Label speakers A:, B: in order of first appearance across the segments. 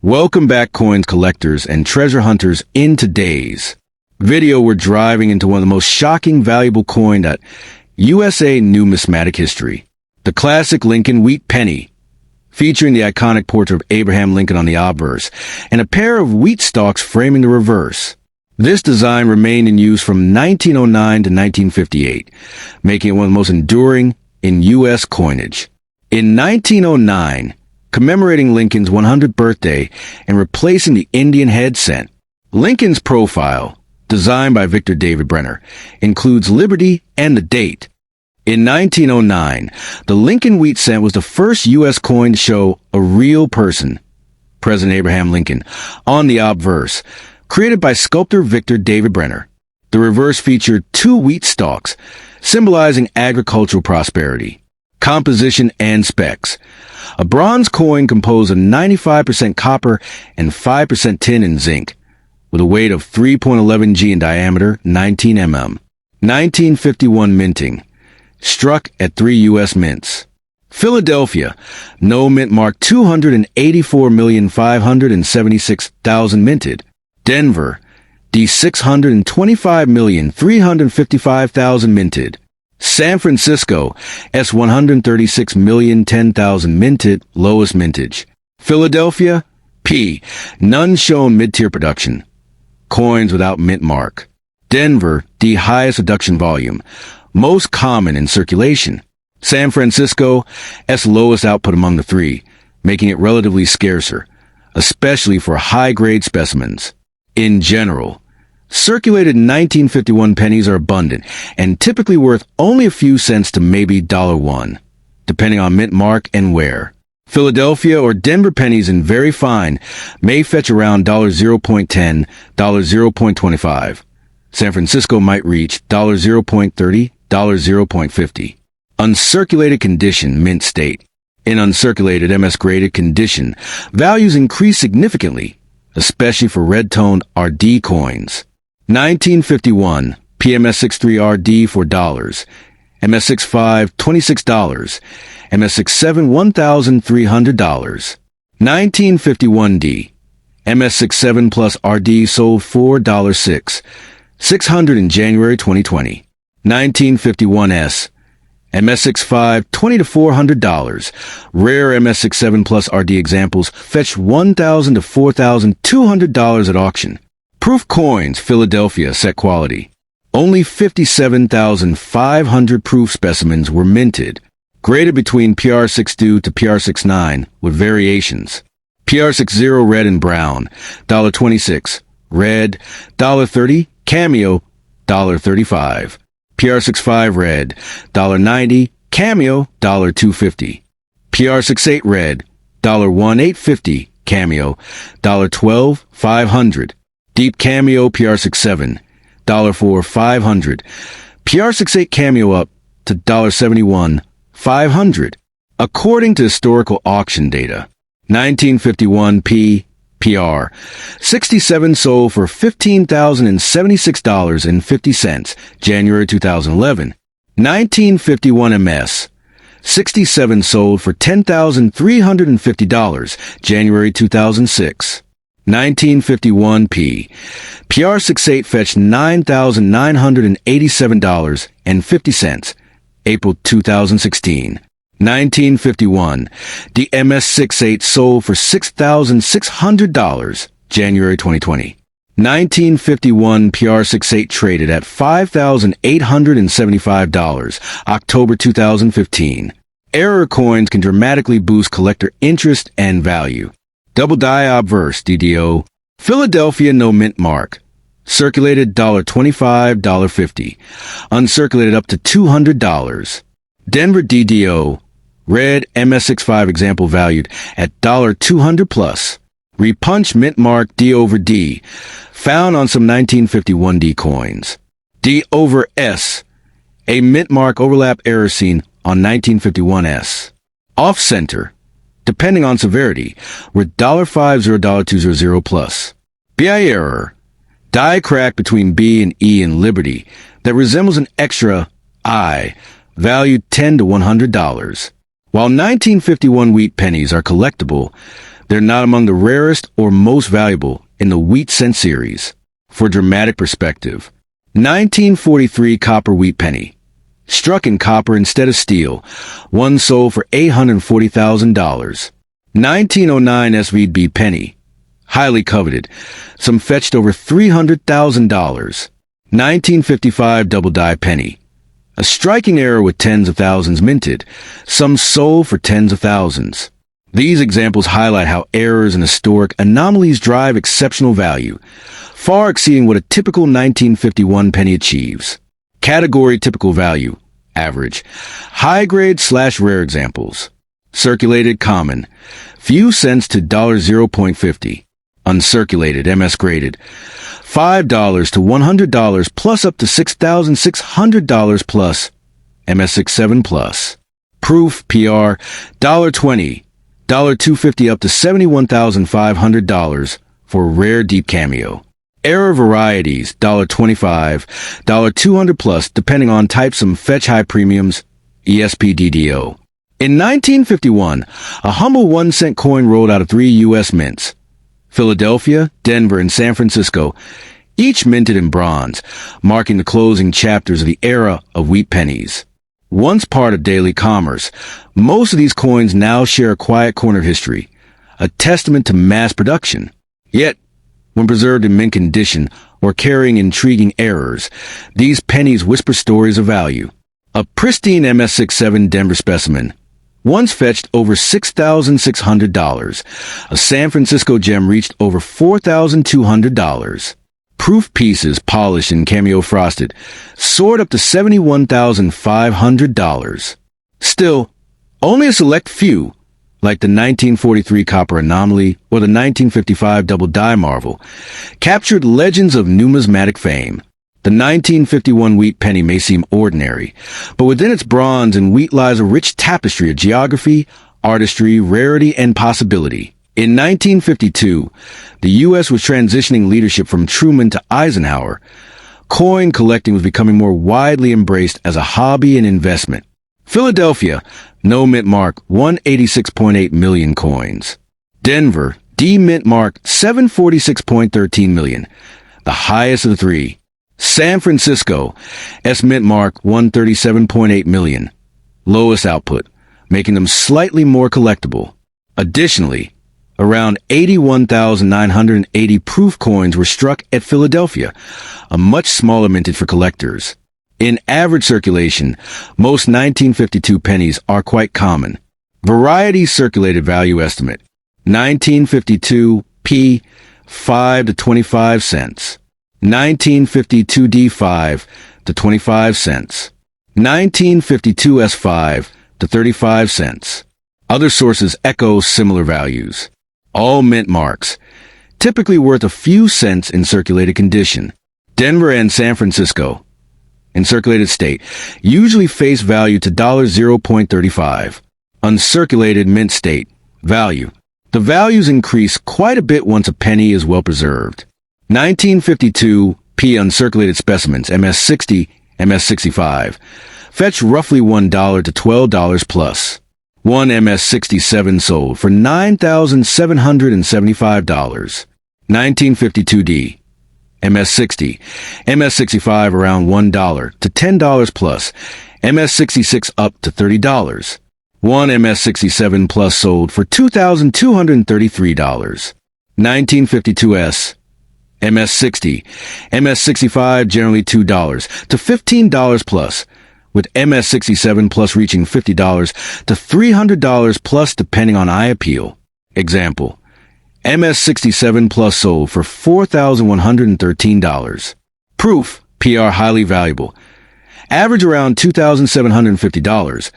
A: Welcome back, coins collectors and treasure hunters. In today's video, we're driving into one of the most shocking valuable coin that USA numismatic history. The classic Lincoln Wheat Penny, featuring the iconic portrait of Abraham Lincoln on the obverse and a pair of wheat stalks framing the reverse. This design remained in use from 1909 to 1958, making it one of the most enduring in U.S. coinage. In 1909, commemorating Lincoln's 100th birthday and replacing the Indian head cent, Lincoln's profile, designed by Victor David Brenner, includes liberty and the date. In 1909, the Lincoln wheat cent was the first U.S. coin to show a real person, President Abraham Lincoln, on the obverse, created by sculptor Victor David Brenner. The reverse featured two wheat stalks, symbolizing agricultural prosperity. Composition and specs. A bronze coin composed of 95% copper and 5% tin and zinc, with a weight of 3.11 g in diameter, 19 mm. 1951 minting. Struck at 3 U.S. mints. Philadelphia, no mint mark, 284,576,000 minted. Denver, D625,355,000 minted. San Francisco, S136,010,000 minted, lowest mintage. Philadelphia, P, none shown mid-tier production. Coins without mint mark. Denver, D, highest reduction volume, most common in circulation. San Francisco, S, lowest output among the three, making it relatively scarcer, especially for high-grade specimens. In general, circulated 1951 pennies are abundant and typically worth only a few cents to maybe $1, depending on mint mark and where. Philadelphia or Denver pennies in very fine may fetch around $0.10, $0.25. San Francisco might reach $0.30, $0.50. Uncirculated condition, mint state. In uncirculated MS-graded condition, values increase significantly, especially for red-toned RD coins. 1951, PMS63RD $4, MS65 $26, MS67 $1,300. 1951D, MS67 plus RD sold $4.600 in January 2020. 1951S, MS65 $20 to $400. Rare MS67 plus RD examples fetched $1,000 to $4,200 at auction. Proof coins, Philadelphia, set quality. Only 57,500 proof specimens were minted, graded between PR62 to PR69 with variations. PR60 red and brown, $1.26. Red, $1.30. Cameo, $1.35. PR65 red, $1.90. Cameo, $2.50. PR68 red, $1.1850. Cameo, $12, 500. Deep Cameo PR67, $4, 500. PR68 Cameo up to $71, 500. According to historical auction data, 1951 PR 67 sold for $15,076.50, January 2011. 1951 MS 67 sold for $10,350, January 2006. 1951 PR68 fetched $9,987.50, April 2016. 1951 the MS68 sold for $6,600, January 2020. 1951 PR68 traded at $5,875, October 2015. Error coins can dramatically boost collector interest and value. Double die obverse, DDO. Philadelphia, no mint mark. Circulated $1.25, $1.50. Uncirculated up to $200. Denver DDO. Red MS65 example valued at $200 plus. Repunch mint mark D over D. Found on some 1951 D coins. D over S. A mint mark overlap error seen on 1951 S. Off center, depending on severity, were $1.50, $200 plus. BI error. Die crack between B and E in Liberty that resembles an extra I, valued $10 to $100. While 1951 wheat pennies are collectible, They're not among the rarest or most valuable in the wheat cent series. For dramatic perspective, 1943 copper wheat penny. Struck in copper instead of steel. One sold for $840,000. 1909 SVB penny. Highly coveted. Some fetched over $300,000. 1955 double die penny. A striking error with tens of thousands minted. Some sold for tens of thousands. These examples highlight how errors and historic anomalies drive exceptional value, far exceeding what a typical 1951 penny achieves. Category typical value, average. High-grade/rare examples. Circulated common, few cents to $0.50. Uncirculated MS graded, $5 to $100 plus up to $6,600 plus. MS67 plus. Proof PR, $1.20, $2.50 up to $71,500 for rare deep cameo. Error varieties, $1.25, $200 plus, depending on type. Some fetch high premiums, ESPDDO. In 1951, a humble 1-cent coin rolled out of 3 U.S. mints. Philadelphia, Denver, and San Francisco, each minted in bronze, marking the closing chapters of the era of wheat pennies. Once part of daily commerce, most of these coins now share a quiet corner of history, a testament to mass production. Yet, when preserved in mint condition or carrying intriguing errors, these pennies whisper stories of value. A pristine MS67 Denver specimen once fetched over $6,600. A San Francisco gem reached over $4,200. Proof pieces, polished and cameo frosted, soared up to $71,500. Still, only a select few, like the 1943 copper anomaly or the 1955 double die marvel, captured legends of numismatic fame. The 1951 wheat penny may seem ordinary, but within its bronze and wheat lies a rich tapestry of geography, artistry, rarity, and possibility. In 1952, the U.S. was transitioning leadership from Truman to Eisenhower. Coin collecting was becoming more widely embraced as a hobby and investment. Philadelphia, no mint mark, 186.8 million coins. Denver, D mint mark, 746.13 million, the highest of the three. San Francisco, S mint mark, 137.8 million, lowest output, making them slightly more collectible. Additionally, around 81,980 proof coins were struck at Philadelphia, a much smaller minted for collectors. In average circulation, most 1952 pennies are quite common. Varieties circulated value estimate, 1952 P, 5 to 25 cents. 1952 D5 to 25 cents. 1952 S5 to 35 cents. Other sources echo similar values. All mint marks, typically worth a few cents in circulated condition. Denver and San Francisco, in circulated state, usually face value to $0.35. Uncirculated mint state, value. The values increase quite a bit once a penny is well preserved. 1952 P uncirculated specimens, MS60, MS65, fetch roughly $1 to $12 plus. One MS67 sold for $9,775. 1952 D, MS60, MS65 around $1 to $10 plus, MS66 up to $30. One MS67 plus sold for $2,233. 1952 S, MS60, MS65 generally $2 to $15 plus, with MS67 plus reaching $50 to $300 plus depending on eye appeal. Example, MS67 plus sold for $4,113. Proof, PR highly valuable. Average around $2,750,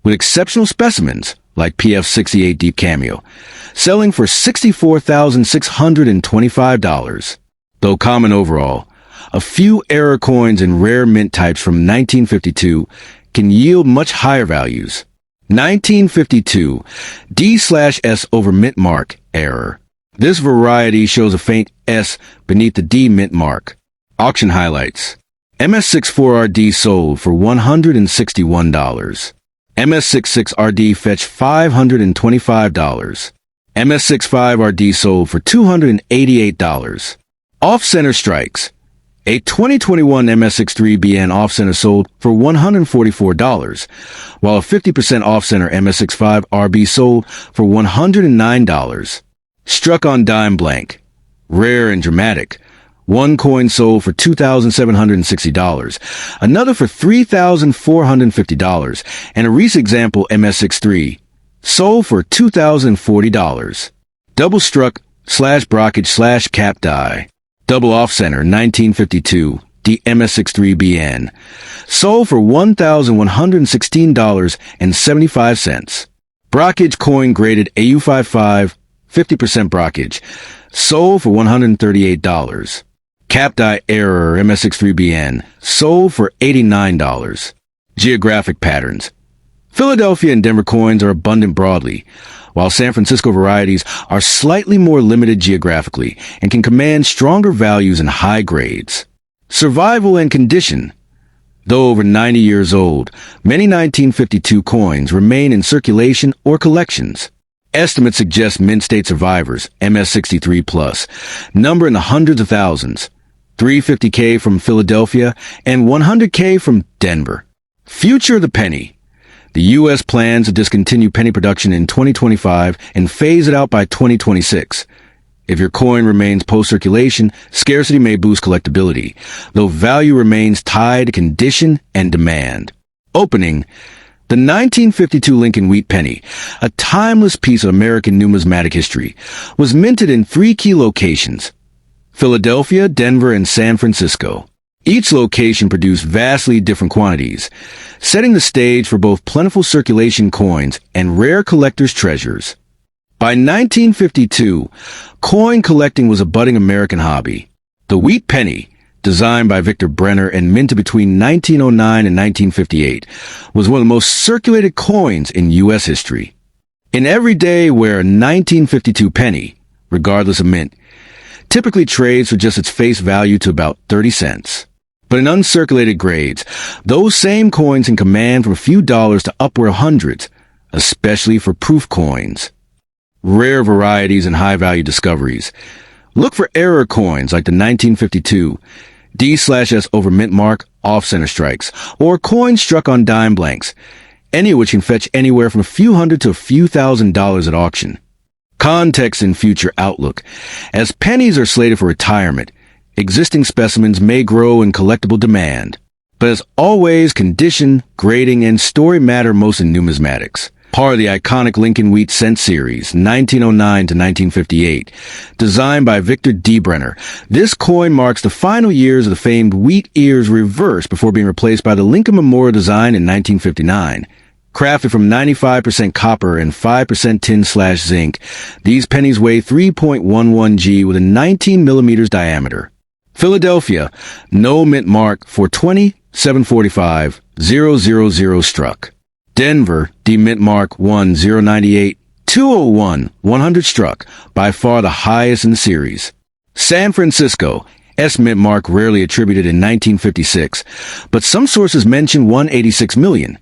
A: with exceptional specimens like PF68 Deep Cameo, selling for $64,625. Though common overall, a few error coins and rare mint types from 1952 can yield much higher values. 1952 D/S over mint mark error. This variety shows a faint S beneath the D mint mark. Auction highlights. MS64RD sold for $161. MS66RD fetched $525. MS65RD sold for $288. Off-center strikes. A 2021 MS63BN off-center sold for $144, while a 50% off-center MS65RB sold for $109. Struck on dime blank. Rare and dramatic. One coin sold for $2,760, another for $3,450, and a recent example MS63 sold for $2,040. Double struck / brockage / cap die. Double off-center 1952 the MS63BN sold for $1,116.75. Brockage coin graded AU55 50% brockage sold for $138. Cap die error MS63BN sold for $89. Geographic patterns. Philadelphia and Denver coins are abundant broadly, while San Francisco varieties are slightly more limited geographically and can command stronger values in high grades. Survival and condition. Though over 90 years old, many 1952 coins remain in circulation or collections. Estimates suggest mint state survivors, MS63+, number in the hundreds of thousands, 350K from Philadelphia and 100K from Denver. Future of the penny. The U.S. plans to discontinue penny production in 2025 and phase it out by 2026. If your coin remains post-circulation, scarcity may boost collectability, though value remains tied to condition and demand. Opening. The 1952 Lincoln Wheat Penny, a timeless piece of American numismatic history, was minted in 3 key locations: Philadelphia, Denver, and San Francisco. Each location produced vastly different quantities, setting the stage for both plentiful circulation coins and rare collectors' treasures. By 1952, coin collecting was a budding American hobby. The Wheat Penny, designed by Victor Brenner and minted between 1909 and 1958, was one of the most circulated coins in U.S. history. In everyday wear, a 1952 penny, regardless of mint, typically trades for just its face value to about 30 cents. But in uncirculated grades, those same coins can command from a few dollars to upward of hundreds, especially for proof coins. Rare varieties and high-value discoveries. Look for error coins like the 1952 D/S over mint mark off-center strikes, or coins struck on dime blanks, any of which can fetch anywhere from a few hundred to a few $1,000s at auction. Context and future outlook. As pennies are slated for retirement, existing specimens may grow in collectible demand. But as always, condition, grading, and story matter most in numismatics. Part of the iconic Lincoln Wheat Cent series, 1909 to 1958, designed by Victor D. Brenner, this coin marks the final years of the famed wheat ears reverse before being replaced by the Lincoln Memorial design in 1959. Crafted from 95% copper and 5% tin/zinc, these pennies weigh 3.11 g with a 19 millimeters diameter. Philadelphia, no mint mark, 420, 745, 000 struck. Denver, D mint mark 1098, 201, 100 struck, by far the highest in the series. San Francisco, S mint mark rarely attributed in 1956, but some sources mention 186 million.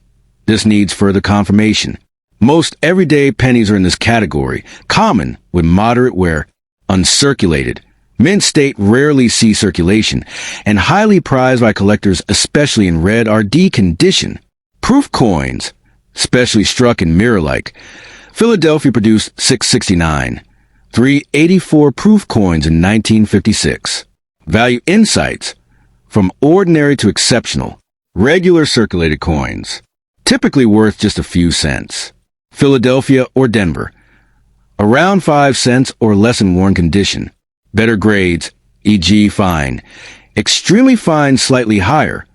A: This needs further confirmation. Most everyday pennies are in this category, common with moderate wear, uncirculated. Mint state rarely see circulation, and highly prized by collectors, especially in red RD condition. Proof coins, specially struck in mirror-like. Philadelphia produced 669, 384 proof coins in 1956. Value insights, from ordinary to exceptional. Regular circulated coins, typically worth just a few cents. Philadelphia or Denver, around 5 cents or less in worn condition. Better grades, e.g. fine. Extremely fine, slightly higher.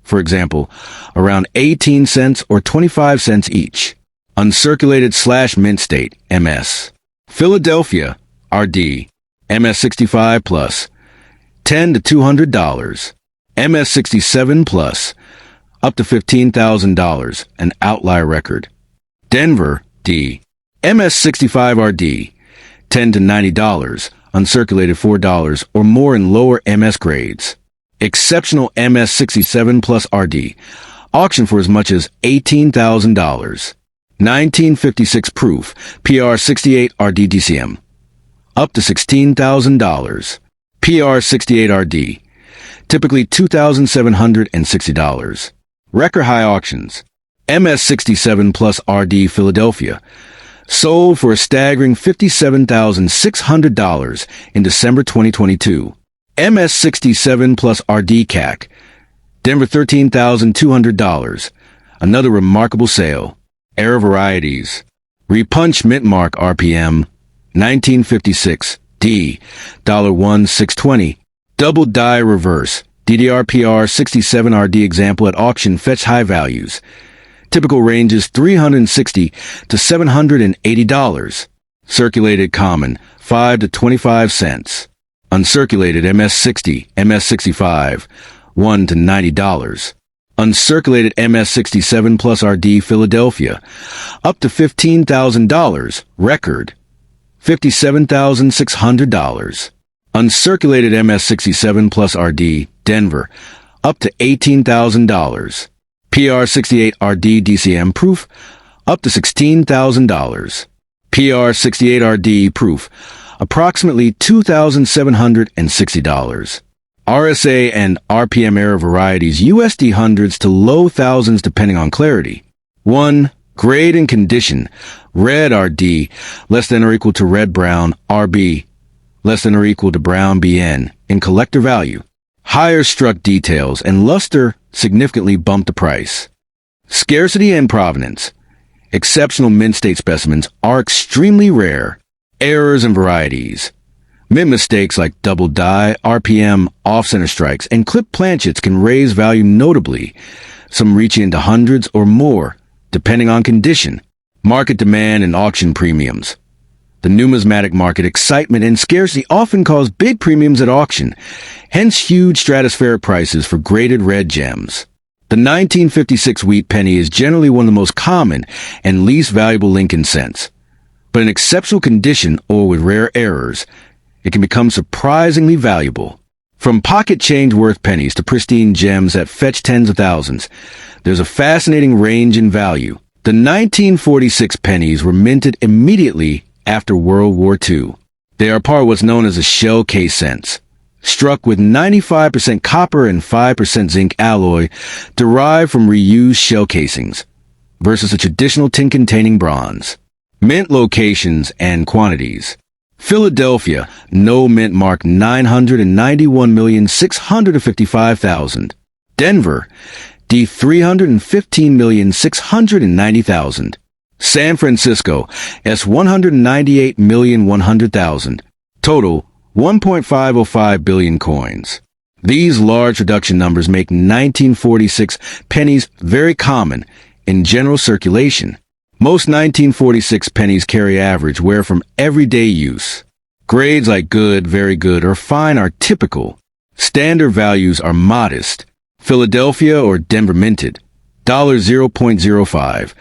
A: For example, around 18 cents or 25 cents each. Uncirculated/mint state, MS. Philadelphia, RD. MS65 plus, $10 to $200. MS67 plus, up to $15,000, an outlier record. Denver, D. MS65 RD, $10 to $90. Uncirculated $4 or more in lower MS grades. Exceptional MS67 plus RD, auction for as much as $18,000. 1956 proof, PR68RD-DCM, up to $16,000. PR68RD, typically $2,760. Record high auctions. MS67 plus RD Philadelphia, sold for a staggering $57,600 in December 2022. MS67 plus RD CAC, Denver $13,200. Another remarkable sale. Era varieties. Repunch mint mark RPM, 1956, D, $1,620. Double die reverse, DDRPR 67 RD example at auction fetched high values. Typical ranges $360 to $780. Circulated common, 5 to 25 cents. Uncirculated MS60, MS65, $1 to $90. Uncirculated MS67 plus RD Philadelphia, up to $15,000. Record, $57,600. Uncirculated MS67 plus RD Denver, up to $18,000. PR68 RD DCM proof, up to $16,000. PR68 RD proof, approximately $2,760. RSA and RPM era varieties USD hundreds to low thousands depending on clarity. 1. Grade and condition. Red RD, less than or equal to red brown RB, less than or equal to brown BN in collector value. Higher struck details and luster significantly bump the price. Scarcity and provenance. Exceptional mint state specimens are extremely rare. Errors and varieties. Mint mistakes like double die, RPM, off-center strikes, and clip planchets can raise value notably, some reaching into hundreds or more, depending on condition. Market demand and auction premiums. The numismatic market excitement and scarcity often cause big premiums at auction, hence huge stratospheric prices for graded red gems. The 1956 wheat penny is generally one of the most common and least valuable Lincoln cents, but in exceptional condition or with rare errors, it can become surprisingly valuable. From pocket change worth pennies to pristine gems that fetch tens of thousands, there's a fascinating range in value. The 1946 pennies were minted immediately after World War II. They are part of what's known as a shell case cents, struck with 95% copper and 5% zinc alloy derived from reused shell casings, versus a traditional tin-containing bronze. Mint locations and quantities. Philadelphia, no mint mark 991,655,000. Denver, D 315,690,000. San Francisco, S 198,100,000. Total, 1.505 billion coins. These large reduction numbers make 1946 pennies very common in general circulation. Most 1946 pennies carry average wear from everyday use. Grades like good, very good, or fine are typical. Standard values are modest. Philadelphia or Denver minted, $0.05,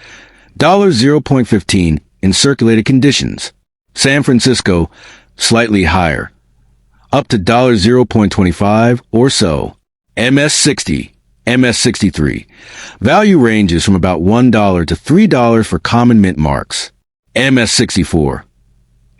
A: $0.15 in circulated conditions. San Francisco, slightly higher, up to $0.25 or so. MS60, MS63. Value ranges from about $1 to $3 for common mint marks. MS64.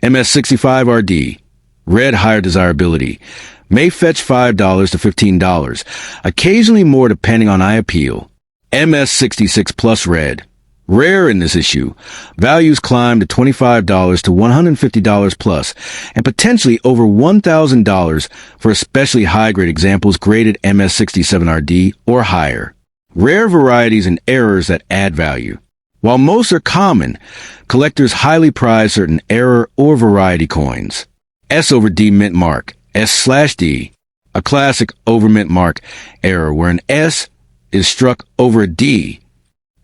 A: MS65 RD. Red higher desirability. May fetch $5 to $15, occasionally more depending on eye appeal. MS66 plus red. Rare in this issue. Values climb to $25 to $150 plus, and potentially over $1,000 for especially high-grade examples graded MS67RD or higher. Rare varieties and errors that add value. While most are common, collectors highly prize certain error or variety coins. S over D mint mark, S/D, a classic over mint mark error where an S is struck over a D.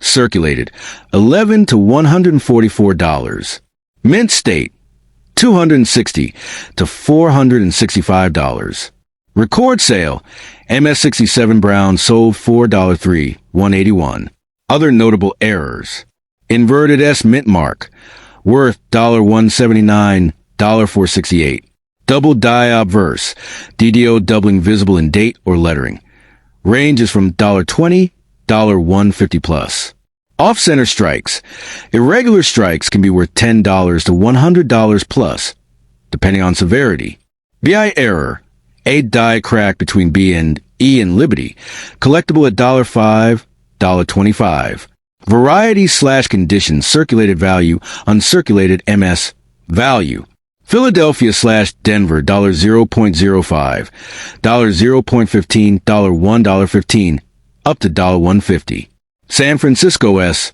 A: Circulated, $11 to $144. Mint state, $260 to $465. Record sale, MS67 brown sold $4.03, $181. Other notable errors. Inverted S mint mark, worth $179, $468. Double die obverse, DDO doubling visible in date or lettering. Ranges from $20, $150 plus. Off-center strikes. Irregular strikes can be worth $10 to $100 plus, depending on severity. BI error. A die crack between B and E in Liberty. Collectible at $5, $25. Variety/condition circulated value, uncirculated MS value. Philadelphia/Denver $0.05, $0.15, $1.15, up to $1.50. San Francisco S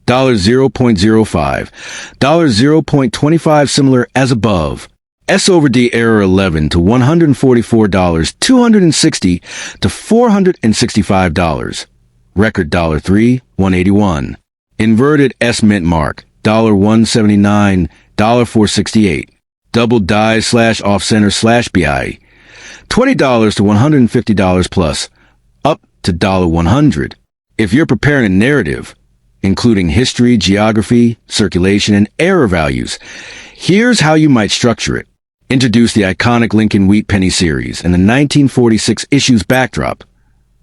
A: $0.05, $0.25 similar as above. S over D error 11 to $144, $260 to $465. Record $3, $181. Inverted S mint mark $179, $468. Double die/off-center/BI $20 to $150 plus, up to $100. If you're preparing a narrative, including history, geography, circulation, and error values, here's how you might structure it. Introduce the iconic Lincoln Wheat Penny series and the 1946 issues backdrop,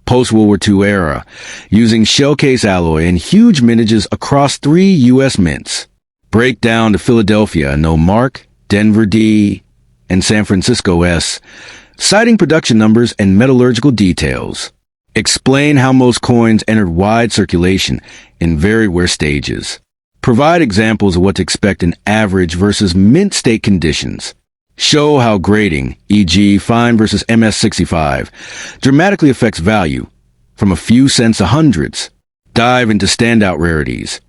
A: post-World War II era, using shell-case alloy and huge mintages across 3 U.S. mints. Break down to Philadelphia, no mark, Denver D, and San Francisco S, citing production numbers and metallurgical details. Explain how most coins entered wide circulation in very rare stages. Provide examples of what to expect in average versus mint state conditions. Show how grading, e.g. fine versus MS65, dramatically affects value, from a few cents to hundreds. Dive into standout rarities.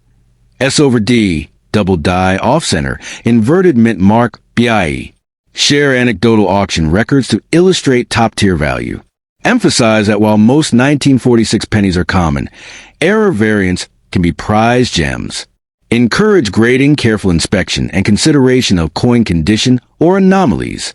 A: S over D, double die off-center, inverted mint mark, BIE. Share anecdotal auction records to illustrate top-tier value. Emphasize that while most 1946 pennies are common, error variants can be prized gems. Encourage grading, careful inspection, and consideration of coin condition or anomalies.